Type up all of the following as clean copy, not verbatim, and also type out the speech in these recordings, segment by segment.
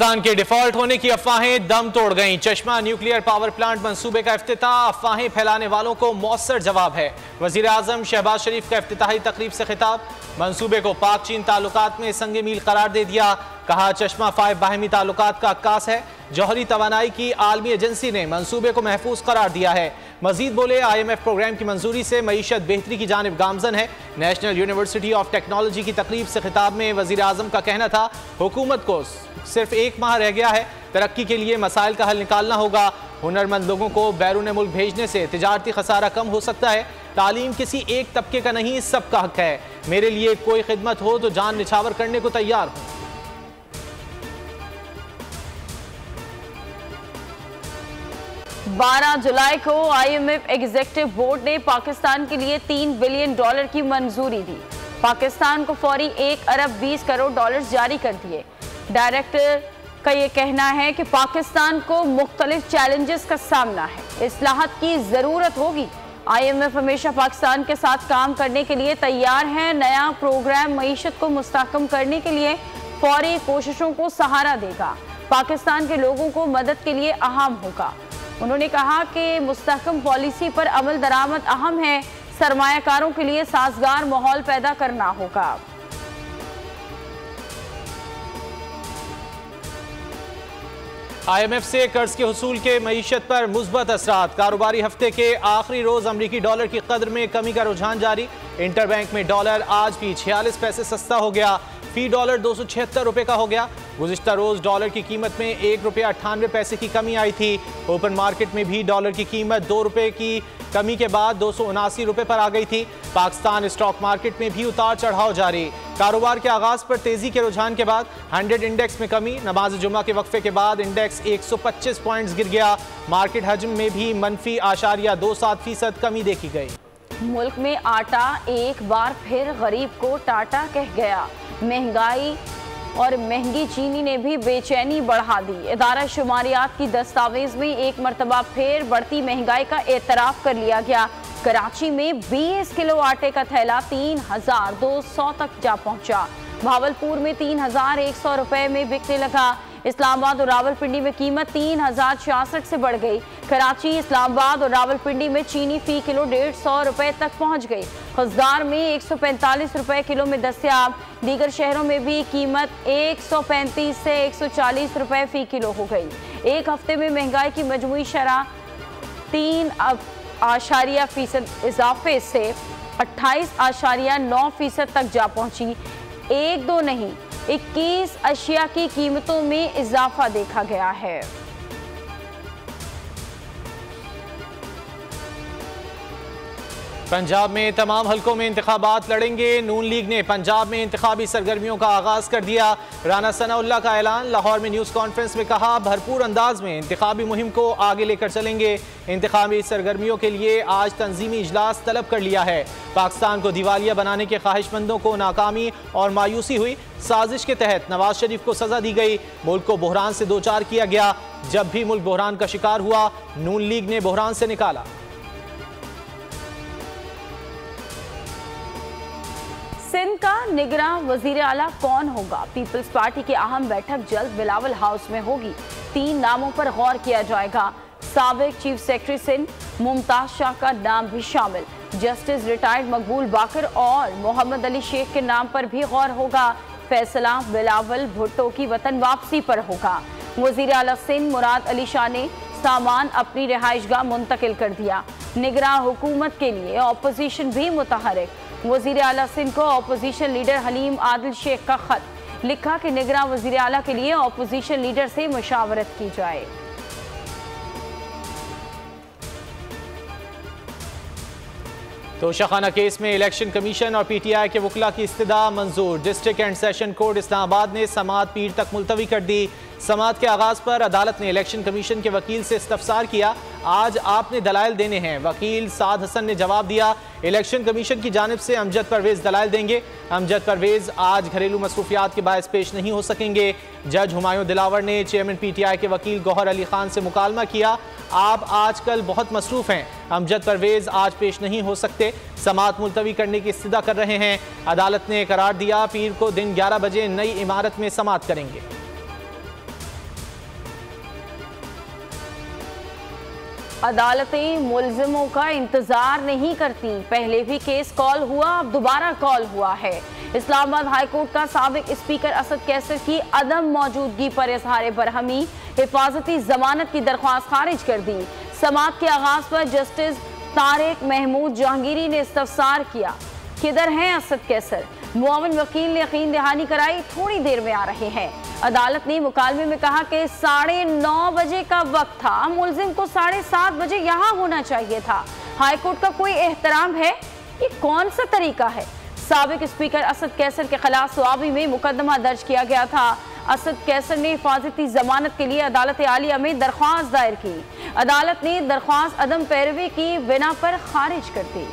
पाकिस्तान के डिफॉल्ट होने की अफवाहें दम तोड़ गईं। चश्मा न्यूक्लियर पावर प्लांट मंसूबे का इफ्तिताह अफवाहें फैलाने वालों को मौसर जवाब है। वजीर आजम शहबाज शरीफ का इफ्तिताही तकरीब से खिताब। मंसूबे को पाक चीन ताल्लुकात में संग मील करार दे दिया। कहा चश्मा 5 बाहमी ताल्लुकात का अक्कास है। जौहरी तवानाई की आलमी एजेंसी ने मंसूबे को महफूज करार दिया है। मजीद बोले IMF प्रोग्राम की मंजूरी से मईशत बेहतरी की जानिब गामजन है। नेशनल यूनिवर्सिटी ऑफ टेक्नोलॉजी की तकरीब से खिताब में वजीर आजम का कहना था हुकूमत को सिर्फ 1 माह रह गया है, तरक्की के लिए मसाइल का हल निकालना होगा। हुनरमंद लोगों को बैरून मुल्क भेजने से तिजारती खसारा कम हो सकता है। तालीम किसी एक तबके का नहीं, सबका हक है। मेरे लिए कोई खिदमत हो तो जान निछावर करने को तैयार हूं। 12 जुलाई को IMF एग्जीक्यूटिव बोर्ड ने पाकिस्तान के लिए $3 बिलियन की मंजूरी दी। पाकिस्तान को फौरी 1 अरब 20 करोड़ डॉलर्स जारी कर दिए। डायरेक्टर का ये कहना है कि पाकिस्तान को मुख्तलिफ चैलेंजेस का सामना है, इस्लाहत की ज़रूरत होगी। IMF हमेशा पाकिस्तान के साथ काम करने के लिए तैयार है। नया प्रोग्राम मईशत को मुस्तहकम करने के लिए फौरी कोशिशों को सहारा देगा। पाकिस्तान के लोगों को मदद के लिए अहम होगा। उन्होंने कहा कि मुस्तहकम पॉलिसी पर अमल दरामद अहम है। सरमायाकारों के लिए साजगार माहौल पैदा करना होगा। IMF से कर्ज के हुसूल के मईशत पर मुस्बत असरात। कारोबारी हफ्ते के आखिरी रोज अमरीकी डॉलर की कदर में कमी का रुझान जारी। इंटरबैंक में डॉलर आज भी 46 पैसे सस्ता हो गया। फी डॉलर 276 रुपए का हो गया। गुज़िश्ता रोज डॉलर की कीमत में 1 रुपया 98 पैसे की कमी आई थी। ओपन मार्केट में भी डॉलर की कीमत 2 रुपए की कमी के बाद 279 रुपए पर आ गई थी। पाकिस्तान स्टॉक मार्केट में भी उतार चढ़ाव जारी। कारोबार के आगाज पर तेजी के रुझान के बाद 100 इंडेक्स में कमी। नमाज जुमा के वक्फे के बाद इंडेक्स 125 पॉइंट्स गिर गया। मार्केट हजम में भी -0.27% कमी देखी गई। मुल्क में आटा एक बार फिर गरीब को टाटा कह गया। महंगाई और महंगी चीनी ने भी बेचैनी बढ़ा दी। इदारा शुमारियात की दस्तावेज में एक मरतबा फिर बढ़ती महंगाई का एतराफ़ कर लिया गया। कराची में 20 किलो आटे का थैला 3200 तक जा पहुंचा। भावलपुर में 3100 रुपए में बिकने लगा। इस्लामाबाद और रावलपिंडी में कीमत 3066 से बढ़ गई। कराची, इस्लामाबाद और रावलपिंडी में चीनी फी किलो 150 रुपए तक पहुंच गई। खजदार में 145 रुपए किलो में दस्तयाब। दीगर शहरों में भी कीमत 135 से 140 रुपए फी किलो हो गई। एक हफ्ते में महंगाई की मजमूई शरह 3.8% इजाफे से 28.9% तक जा पहुंची। 1-2 नहीं 21 अशिया की कीमतों में इजाफा देखा गया है। पंजाब में तमाम हलकों में इंतखाबात लड़ेंगे। नून लीग ने पंजाब में इंतखाबी सरगर्मियों का आगाज कर दिया। राना सनाउल्लाह का ऐलान। लाहौर में न्यूज़ कॉन्फ्रेंस में कहा भरपूर अंदाज में इंतखाबी मुहिम को आगे लेकर चलेंगे। इंतखाबी सरगर्मियों के लिए आज तंजीमी इजलास तलब कर लिया है। पाकिस्तान को दिवालिया बनाने के ख्वाहिशमंदों को नाकामी और मायूसी हुई। साजिश के तहत नवाज शरीफ को सजा दी गई। मुल्क को बहरान से दो चार किया गया। जब भी मुल्क बहरान का शिकार हुआ, नून लीग ने बहरान से निकाला। सिंध का निगरान वजीर आला कौन होगा? पीपल्स पार्टी की अहम बैठक जल्द बिलावल हाउस में होगी। 3 नामों पर गौर किया जाएगा। साबिक चीफ सेक्रेटरी सिंध मुमताज शाह का नाम भी शामिल। जस्टिस रिटायर्ड मकबूल बाकर और मोहम्मद अली शेख के नाम पर भी गौर होगा। फैसला बिलावल भुट्टो की वतन वापसी पर होगा। वजीर आला सिंध मुराद अली शाह ने सामान अपनी रिहाइशगाह मुंतकिल कर दिया। निगरान हुकूमत के लिए अपोजिशन भी मुतहरिक। वजीर आला सिंध को अपोजिशन लीडर हलीम आदिल शेख का खत लिखा कि निगरान वजीर आला के लिए अपोजिशन लीडर से मुशावरत की जाए। तोशाखाना केस में इलेक्शन कमीशन और PTI के वकला की इस्तदा मंजूर। District and session court Islamabad ने समाअत पीर तक मुलतवी कर दी। समाअत के आगाज पर अदालत ने इलेक्शन कमीशन के वकील से इस्तफसार किया। आज आपने दलाइल देने हैं। वकील साद हसन ने जवाब दिया इलेक्शन कमीशन की जानिब से अमजद परवेज दलाइल देंगे। अमजद परवेज आज घरेलू मसरूफियात के बायस पेश नहीं हो सकेंगे। जज हुमायूं दिलावर ने चेयरमैन PTI के वकील गौहर अली खान से मुकालमा किया। आप आजकल बहुत मसरूफ हैं, अमजद परवेज आज पेश नहीं हो सकते। समाअत मुलतवी करने की इस्तदा कर रहे हैं। अदालत ने करार दिया पीर को दिन 11 बजे नई इमारत में समाअत करेंगे। अदालतें मुलजिमों का इंतजार नहीं करती। पहले भी केस कॉल हुआ, अब दोबारा कॉल हुआ है। इस्लामाबाद हाईकोर्ट का साबिक स्पीकर असद कैसर की अदम मौजूदगी पर इजहार बरहमी, हिफाजती जमानत की दरख्वास्त खारिज कर दी। समाअत के आगाज पर जस्टिस तारिक महमूद जहांगीरी ने इस्तफसार किया, किधर हैं असद कैसर? मुआविन वकील ने यकीन दहानी कराई, थोड़ी देर में आ रहे हैं। अदालत ने मुकालमे में कहा कि 9:30 बजे का वक्त था, मुलजिम को 7:30 बजे यहाँ होना चाहिए था। हाईकोर्ट का कोई एहतराम है? ये कौन सा तरीका है? साबिक स्पीकर असद कैसर के खिलाफ सुआबी में मुकदमा दर्ज किया गया था। असद कैसर ने हिफाजती जमानत के लिए अदालत आलिया में दरख्वास्त दायर की। अदालत ने दरख्वास्त अदम पैरवी की बिना पर खारिज कर दी।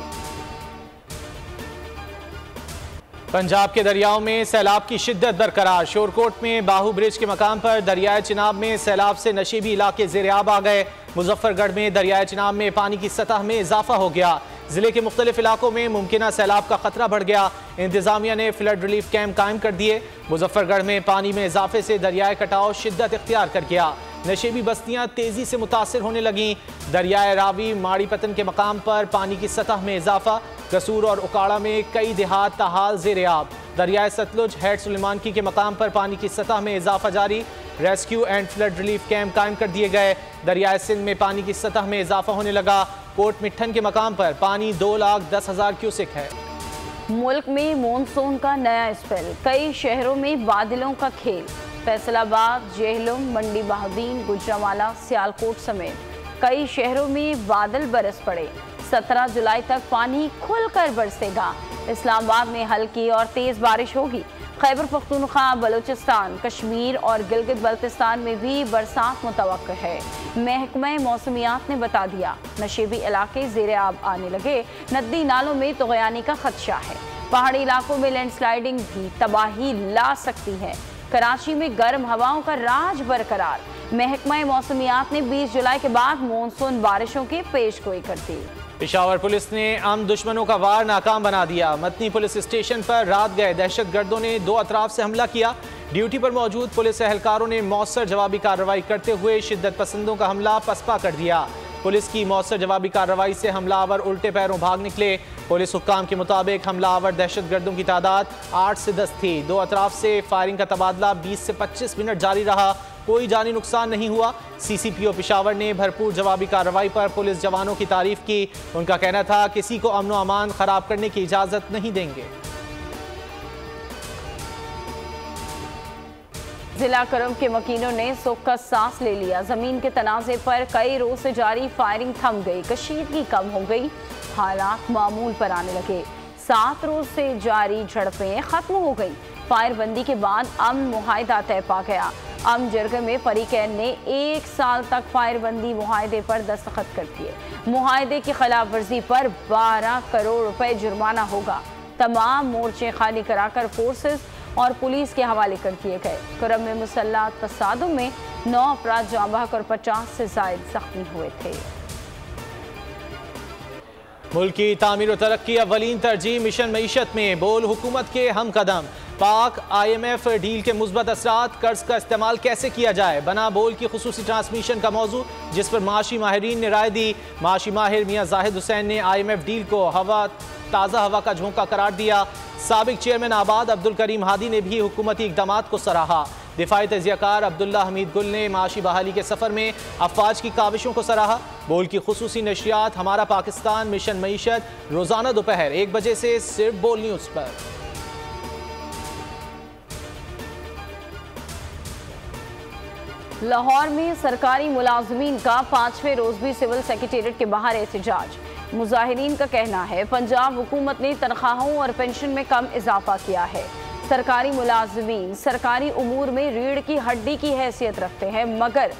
पंजाब के दरियाओं में सैलाब की शिद्दत बरकरार। शोरकोट में बाहू ब्रिज के मकाम पर दरियाए चिनाब में सैलाब से नशीबी इलाके ज़ेर-ए-आब आ गए। मुजफ्फरगढ़ में दरियाए चिनाब में पानी की सतह में इजाफा हो गया। जिले के मुख्तलिफ इलाकों में मुमकिना सैलाब का खतरा बढ़ गया। इंतजामिया ने फ्लड रिलीफ कैंप कायम कर दिए। मुजफ्फरगढ़ में पानी में इजाफे से दरियाए कटाव शिद्दत इख्तियार कर गया। नशेबी बस्तियां तेजी से मुतासिर होने लगीं। दरियाए रावी माड़ी पतन के मकाम पर पानी की सतह में इजाफा। कसूर और उकाड़ा में कई देहात ताहाल ज़ेर-ए-आब। दरियाए सतलुज हेड सुलेमानकी के मकाम पर पानी की सतह में इजाफा जारी। Rescue and flood relief camp कायम कर दिए गए। दरियाए सिंध में पानी की सतह में इजाफा होने लगा। कोट मिट्ठन के मकाम पर पानी 2,10,000 क्यूसेक है। मुल्क में मॉनसून का नया स्पेल, कई शहरों में बादलों का खेल। फैसलाबाद, जेहलम, मंडी बहादीन, गुजरांवाला, सियालकोट समेत कई शहरों में बादल बरस पड़े। 17 जुलाई तक पानी खुलकर बरसेगा। इस्लामाबाद में हल्की और तेज बारिश होगी। खैबर पख्तूनख्वा, बलूचिस्तान, कश्मीर और गिलगित बल्तिस्तान में भी बरसात मुतवक्किर है। महकमा मौसमियात ने बता दिया, नशेबी इलाके ज़ेर-ए-आब आने लगे। नदी नालों में तुग़यानी का खदशा है। पहाड़ी इलाकों में लैंडस्लाइडिंग भी तबाही ला सकती है। कराची में गर्म हवाओं का राज बरकरार। महकमा मौसमियात ने 20 जुलाई के बाद मानसून बारिशों की पेशगोई कर दी। पेशावर पुलिस ने आम दुश्मनों का वार नाकाम बना दिया। मतनी पुलिस स्टेशन पर रात गए दहशतगर्दों ने 2 अतराफ से हमला किया। ड्यूटी पर मौजूद पुलिस एहलकारों ने मौसर जवाबी कार्रवाई करते हुए शिद्दत पसंदों का हमला पसपा कर दिया। पुलिस की मौसर जवाबी कार्रवाई से हमलावर उल्टे पैरों भाग निकले। पुलिस हुक्काम के मुताबिक हमलावर दहशतगर्दों की तादाद 8 से 10 थी। 2 अतराफ से फायरिंग का तबादला 20 से 25 मिनट जारी रहा। कोई जानी नुकसान नहीं हुआ। CCPO पेशावर ने भरपूर जवाबी कार्रवाई पर पुलिस जवानों की तारीफ की। उनका कहना था, किसी को अमन व अमान खराब करने की इजाजत नहीं देंगे। जिला करम के मकीनों ने सुख का सांस ले लिया। जमीन के तनाजे पर कई रोज से जारी फायरिंग थम गई। कशीदगी कम हो गई। हालात मामूल पर आने लगे। 7 रोज से जारी झड़पें खत्म हो गई। फायरबंदी के बाद अमन मुआहिदा तय पा गया। अमन जरगे में फरीकैन ने 1 साल तक फायरबंदी मुआहिदे पर दस्तखत कर दिए। मुआहिदे की खिलाफ वर्जी पर 12 करोड़ रुपए जुर्माना होगा। तमाम मोर्चे खाली कराकर फोर्सेस और पुलिस के हवाले कर दिए गए। करम में मुसल्लह तसादुम में 9 अफराद जाँ बहक और 50 से ज़ायद जख्मी हुए थे। मुल्क की तामीर और तरक्की अव्वलीन तरजीह। मिशन मईशत में बोल हुकूमत के हम कदम। पाक IMF डील के मुस्बत असरात, कर्ज का इस्तेमाल कैसे किया जाए, बना बोल की खुसूसी ट्रांसमिशन का मौजू, जिस पर माशी माहिरीन ने राय दी। माशी माहिर मियाँ जाहिद हुसैन ने IMF डील को ताज़ा हवा का झोंका करार दिया। साबिक चेयरमैन आबाद अब्दुल करीम हादी ने भी हुकूमती इक़दामात को सराहा। दिफाई तजियाकार अब्दुल्ला हमीद गुल ने माशी बहाली के सफ़र में अफवाज की काविशों को सराहा। बोल की खुसूसी नशरियात हमारा पाकिस्तान, मिशन मईशत, रोज़ाना दोपहर 1 बजे से सिर्फ बोल न्यूज़ पर। लाहौर में सरकारी मुलाजमीन का 5वें रोज भी सिविल सेक्रेटेरिएट के बाहर एहतजाज। मुजाहिरीन का कहना है, पंजाब हुकूमत ने तनख्वाहों और पेंशन में कम इजाफा किया है। सरकारी मुलाजमीन सरकारी उमूर में रीढ़ की हड्डी की हैसियत रखते हैं, मगर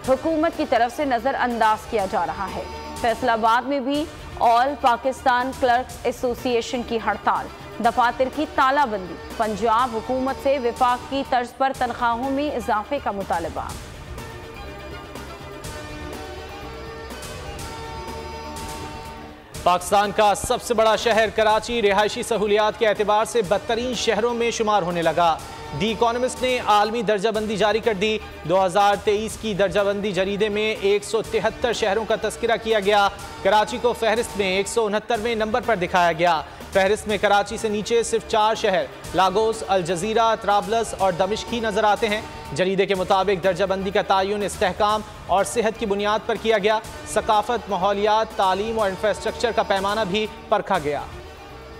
हुकूमत की तरफ से नज़रअंदाज किया जा रहा है। फैसलाबाद में भी ऑल पाकिस्तान क्लर्क्स एसोसिएशन की हड़ताल, दफातर की तालाबंदी, पंजाब हुकूमत से विफाक की तर्ज पर तनख्वाहों में इजाफे का मुतालबा। पाकिस्तान का सबसे बड़ा शहर कराची रिहायशी सहूलियात के एतबार से बदतरीन शहरों में शुमार होने लगा। दी इकोनॉमिस्ट ने आलमी दर्जाबंदी जारी कर दी। 2023 की दर्जाबंदी जरीदे में 173 शहरों का तस्करा किया गया। कराची को फहरिस्त में 169वें नंबर पर दिखाया गया। फहरिस्त में कराची से नीचे सिर्फ 4 शहर लागोस, अल जजीरा, त्राबलस और दमिश्क ही नजर आते हैं। जरीदे के मुताबिक दर्जाबंदी का तयन इस्तेहकाम और सेहत की बुनियाद पर किया गया। सकाफत, माहौलियात, तालीम और इंफ्रास्ट्रक्चर का पैमाना भी परखा गया।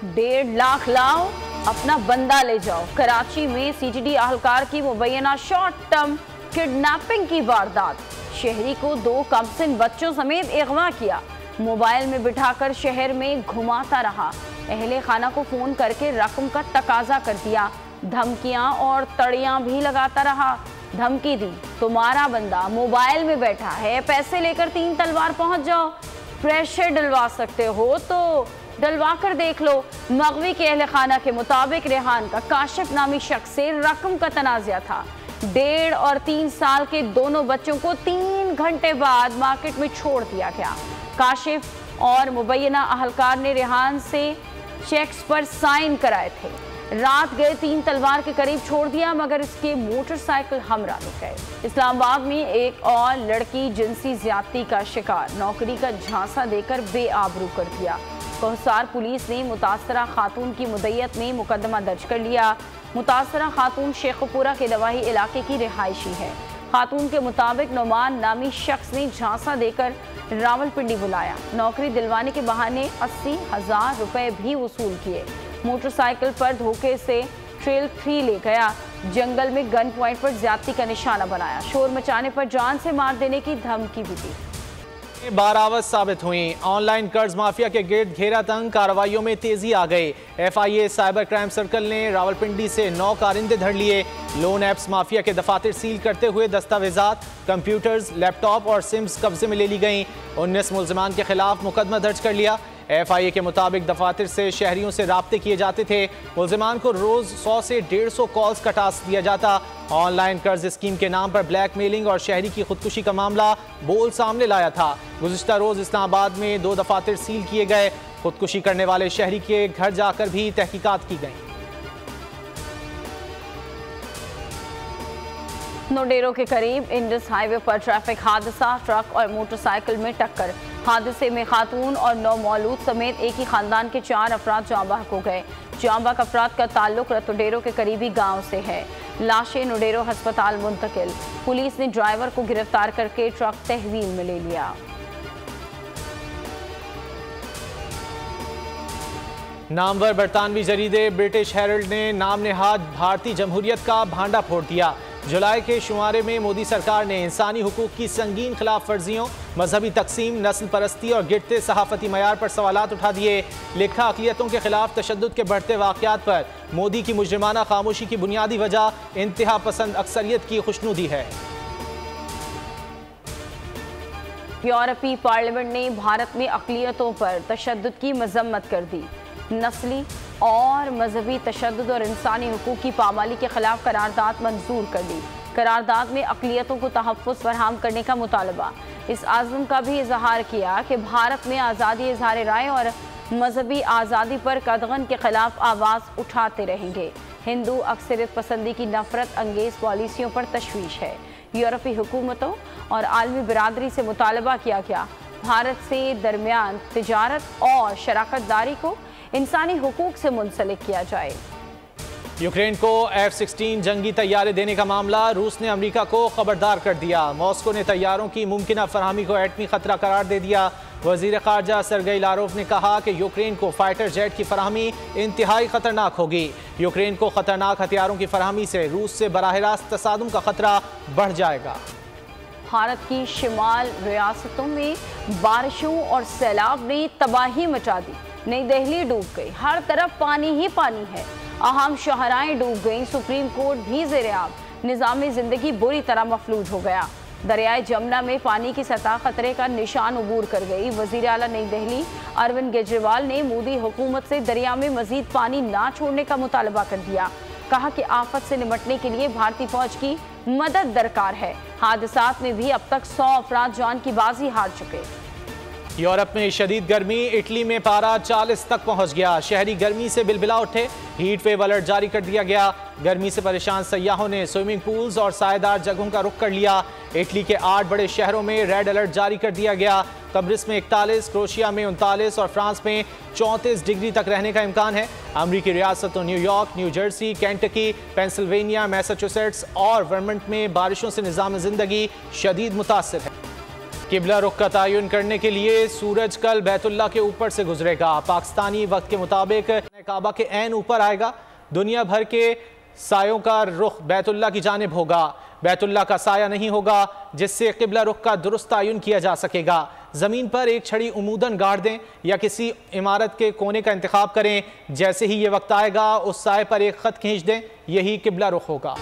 1.5 लाख लाओ, अपना बंदा ले जाओ। कराची में CGD अहलकार की मुबैना शॉर्ट टर्म किडनैपिंग की वारदात। शहरी को 2 कमसिन बच्चों समेत अगवा किया। मोबाइल में बिठाकर शहर में घुमाता रहा। अहले खाना को फोन करके रकम का तकाजा कर दिया। धमकियां और तड़ियां भी लगाता रहा। धमकी दी, तुम्हारा बंदा मोबाइल में बैठा है, पैसे लेकर 3 तलवार पहुंच जाओ। प्रेशर डलवा सकते हो तो डलवा कर देख लो। मगवी के अहले खाना के मुताबिक रेहान का काशिफ नामी शख्स से रकम का तनाज़ा था। 1.5 और 3 साल के दोनों बच्चों को 3 घंटे बाद मार्केट में छोड़ दिया गया। काशिफ और मुबैना अहलकार ने रेहान से चेक्स पर साइन कराए थे। रात गए 3 तलवार के करीब छोड़ दिया, मगर इसके मोटरसाइकिल हमरा रुक गए। इस्लामाबाद में एक और लड़की जिनसी ज्यादती का शिकार, नौकरी का झांसा देकर बेआबरू कर दिया। कोहसार पुलिस ने मुतासरा खातून की मुद्दत में मुकदमा दर्ज कर लिया। मुतासरा खातून शेखपुरा के दवाही इलाके की रिहायशी है। खातून के मुताबिक नोमान नामी शख्स ने झांसा देकर रावलपिंडी बुलाया। नौकरी दिलवाने के बहाने 80,000 रुपए भी वसूल किए। मोटरसाइकिल पर धोखे से ट्रेल 3 ले गया। जंगल में गन पॉइंट पर ज्यादती का निशाना बनाया। शोर मचाने पर जान से मार देने की धमकी भी दी। बारावत साबित हुई। ऑनलाइन कर्ज माफिया के गिर्द घेरा तंग कार्रवाइयों में तेजी आ गई। FIA साइबर क्राइम सर्कल ने रावलपिंडी से 9 कारिंदे धर लिए। लोन एप्स माफिया के दफातर सील करते हुए दस्तावेजात, कंप्यूटर्स, लैपटॉप और सिम्स कब्जे में ले ली गई। 19 मुल्जिमान के खिलाफ मुकदमा दर्ज कर लिया। FIA के मुताबिक दफातर से शहरियों से राब्ते किए जाते थे। मुल्जिमान को रोज 100 से 150 कॉल्स का टास्क दिया जाता। ऑनलाइन कर्ज स्कीम के नाम पर ब्लैकमेलिंग और शहरी की खुदकुशी का मामला बोल सामने लाया था। गुज़िश्ता रोज इस्लामाबाद में 2 दफातर सील किए गए। खुदकुशी करने वाले शहरी के घर जाकर भी तहकीकात की गई। नोडेरो के करीब इंडस हाईवे पर ट्रैफिक हादसा, ट्रक और मोटरसाइकिल में टक्कर। हादसे में खातून और 9 मौलूद समेत एक ही खानदान के 4 अफराद जाँ बहक हो गए। जाँ बहक अफराद का ताल्लुक रतोडेरो के करीबी गांव से है। लाशें नोडेरो अस्पताल मुंतकिल। पुलिस ने ड्राइवर को गिरफ्तार करके ट्रक तहवील में ले लिया। नामवर बरतानवी जरीदे ब्रिटिश हेरल्ड ने नाम नेहाद भारतीय जमहूरियत का भांडा फोड़ दिया। जुलाई के शुमारे में मोदी सरकार ने इंसानी हुकूक की संगीन खिलाफ वर्जियों, मजहबी तकसीम, नस्ल परस्ती और गिरते सहाफती मयार पर सवालात उठा दिए। लिखा अक़लियतों के खिलाफ तशद्दुद के बढ़ते वाक़यात पर मोदी की मुजरिमाना खामोशी की बुनियादी वजह इंतहा पसंद अक्सरियत की खुशनुदी है। यूरोपीय पार्लियामेंट ने भारत में अक़लियतों पर तशद्दुद की मजम्मत कर दी। नस्ली और मजहबी तशद्दुद और इंसानी हुकूक की पामाली के खिलाफ करारदाद मंजूर कर दी। करारदाद में अक़लियतों को तहफ़्फ़ुज़ फराहम करने का मुतालबा। इस आज़म का भी इजहार किया कि भारत में आज़ादी इज़हार राय और मजहबी आज़ादी पर कदगन के खिलाफ आवाज़ उठाते रहेंगे। हिंदू अक्सरियत पसंदी की नफरत अंगेज़ पॉलिसियों पर तशवीश है। यूरोपीय हुकूमतों और आलमी बिरादरी से मुतालबा किया गया भारत से दरमियान तिजारत और शराकतदारी को इंसानी हुकूक से मुंसलिक किया जाए। यूक्रेन को F-16 जंगी तैयारे देने का मामला, रूस ने अमेरिका को खबरदार कर दिया। मॉस्को ने तैयारों की मुमकिना फरहमी को एटमी खतरा करार दे दिया। वजीर खारजा सरगई लारोव ने कहा कि यूक्रेन को फाइटर जेट की फरहमी इंतहाई खतरनाक होगी। यूक्रेन को खतरनाक हथियारों की फरहमी से रूस से बराह रास्त तसादुम का खतरा बढ़ जाएगा। भारत की शिमाल रियासतों में बारिशों और सैलाब ने तबाही मचा दी। नई दिल्ली डूब गई, हर तरफ पानी ही पानी है। अहम शहराएं डूब गईं, सुप्रीम कोर्ट भी ज़ेर-ए-आब। निज़ाम ज़िंदगी बुरी तरह मफलूज हो गया। दरियाए जमुना में पानी की सतह खतरे का निशान उबूर कर गई। वज़ीर आला नई दिल्ली अरविंद केजरीवाल ने मोदी हुकूमत से दरिया में मजीद पानी ना छोड़ने का मुतालबा कर दिया। कहा कि आफत से निपटने के लिए भारतीय फौज की मदद दरकार है। हादसात में भी अब तक 100 अफराद जान की बाजी हार चुके। यूरोप में शदीद गर्मी, इटली में पारा 40 तक पहुंच गया। शहरी गर्मी से बिलबिला उठे। हीट वेव अलर्ट जारी कर दिया गया। गर्मी से परेशान सयाहों ने स्विमिंग पूल्स और सायेदार जगहों का रुख कर लिया। इटली के 8 बड़े शहरों में रेड अलर्ट जारी कर दिया गया। कब्रिस में 41, क्रोशिया में 39 और फ्रांस में 34 डिग्री तक रहने का इम्कान है। अमरीकी रियासतों New York, new Jersey, Kentucky, Pennsylvania, Massachusetts और वर्मंट में बारिशों से निज़ाम ज़िंदगी शदीद मुतासिर है। किबला रुख का तयन करने के लिए सूरज कल बैतुल्लाह के ऊपर से गुजरेगा। पाकिस्तानी वक्त के मुताबिक काबा के ऐन ऊपर आएगा। दुनिया भर के सायों का रुख बैतुल्लाह की जानिब होगा। बैतुल्लाह का साया नहीं होगा जिससे किबला रुख का दुरुस्त तयन किया जा सकेगा। ज़मीन पर एक छड़ी उमूदन गाड़ दें या किसी इमारत के कोने का इंतखाब करें। जैसे ही ये वक्त आएगा उस साए पर एक खत खींच दें, यही किबला रुख होगा।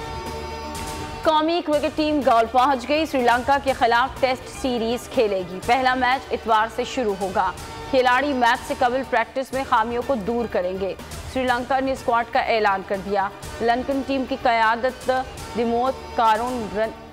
कौमी क्रिकेट टीम गोल पहुंच गई। श्रीलंका के खिलाफ टेस्ट सीरीज खेलेगी। पहला मैच इतवार से शुरू होगा। खिलाड़ी मैच से कबल प्रैक्टिस में खामियों को दूर करेंगे। श्रीलंका ने स्क्वाड का ऐलान कर दिया। लंकन टीम की क़यादत दिमोत कारुण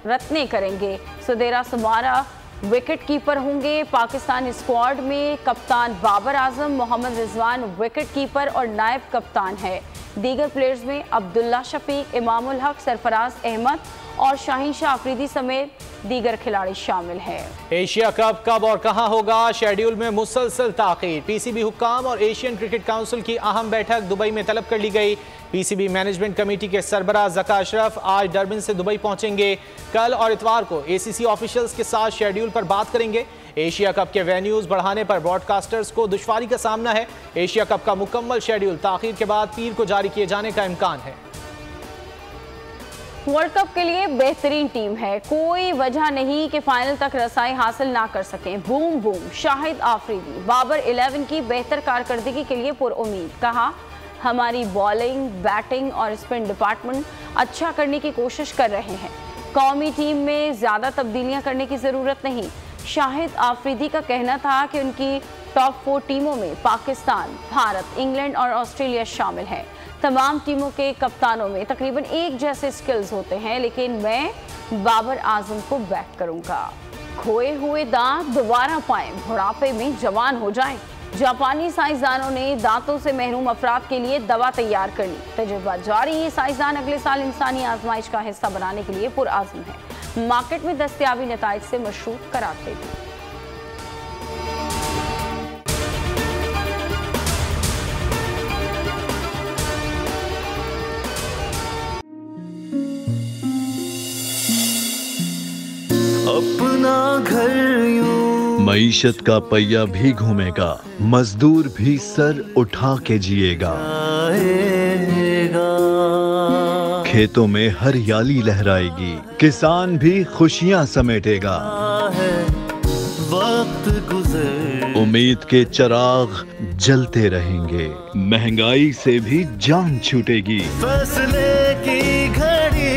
रत्ने करेंगे। सुदेरा समारा विकेट कीपर होंगे। पाकिस्तान स्क्वाड में कप्तान बाबर आजम, मोहम्मद रिजवान विकेट कीपर और नायब कप्तान है। दीगर प्लेयर्स में अब्दुल्ला शफीक, इमामुल हक, सरफराज अहमद और शाहीन शाह अफरीदी समेत दीगर खिलाड़ी शामिल हैं। एशिया कप कब और कहां होगा? शेड्यूल में मुसलसल ताख़ीर। पीसीबी हुक्काम और एशियन क्रिकेट काउंसिल की अहम बैठक दुबई में तलब कर ली गई। पीसीबी मैनेजमेंट कमेटी के सरबराह ज़का अशरफ आज डरबन से दुबई पहुंचेंगे। कल और इतवार को एसीसी ऑफिशियल्स के साथ शेड्यूल पर बात करेंगे। एशिया कप के वेन्यूज़ बढ़ाने पर ब्रॉडकास्टर्स को दुश्वारी का सामना है। एशिया कप का मुकम्मल शेड्यूल ताख़ीर के बाद पीर को जारी किए जाने का इम्कान है। वर्ल्ड कप के लिए बेहतरीन टीम है। कोई वजह नहीं कि फाइनल तक रसाई हासिल ना कर सकें। Boom boom. शाहिद आफरीदी बाबर 11 की बेहतर कारकर्दगी के लिए पुरउम्मीद। कहा, हमारी बॉलिंग, बैटिंग और स्पिन डिपार्टमेंट अच्छा करने की कोशिश कर रहे हैं। कौमी टीम में ज़्यादा तब्दीलियां करने की ज़रूरत नहीं। शाहिद आफरीदी का कहना था कि उनकी टॉप 4 टीमों में पाकिस्तान, भारत, इंग्लैंड और ऑस्ट्रेलिया शामिल हैं। तमाम टीमों के कप्तानों में तकरीबन एक जैसे स्किल्स होते हैं, लेकिन मैं बाबर आजम को बैक करूंगा। खोए हुए दांत दोबारा पाएं, बुढ़ापे में जवान हो जाएं। जापानी साइंसदानों ने दांतों से महरूम अफराद के लिए दवा तैयार कर ली। तजुर्बा जारी। ये साइंसदान अगले साल इंसानी आजमाइश का हिस्सा बनाने के लिए पुरआज़म है। मार्केट में दस्तयाबी नताइज से मशरूत करार दे दी। अपना घर यूं मईशत का पहिया भी घूमेगा, मजदूर भी सर उठा के जिएगा। खेतों में हरियाली लहराएगी, किसान भी खुशियां समेटेगा। वक्त गुजर उम्मीद के चिराग जलते रहेंगे, महंगाई से भी जान छूटेगी। फैसले की घड़ी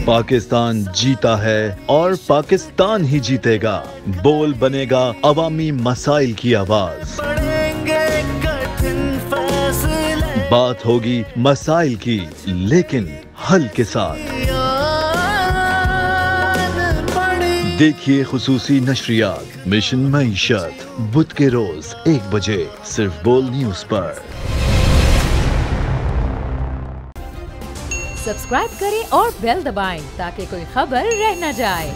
पाकिस्तान जीता है और पाकिस्तान ही जीतेगा। बोल बनेगा अवामी मसाइल की आवाज। पड़ेंगे कठिन फैसले, बात होगी मसाइल की लेकिन हल के साथ। देखिए खुसूसी नशरियात मिशन मईशत बुध के रोज 1 बजे सिर्फ बोल न्यूज पर। सब्सक्राइब करें और बेल दबाएं ताकि कोई खबर रह न जाए।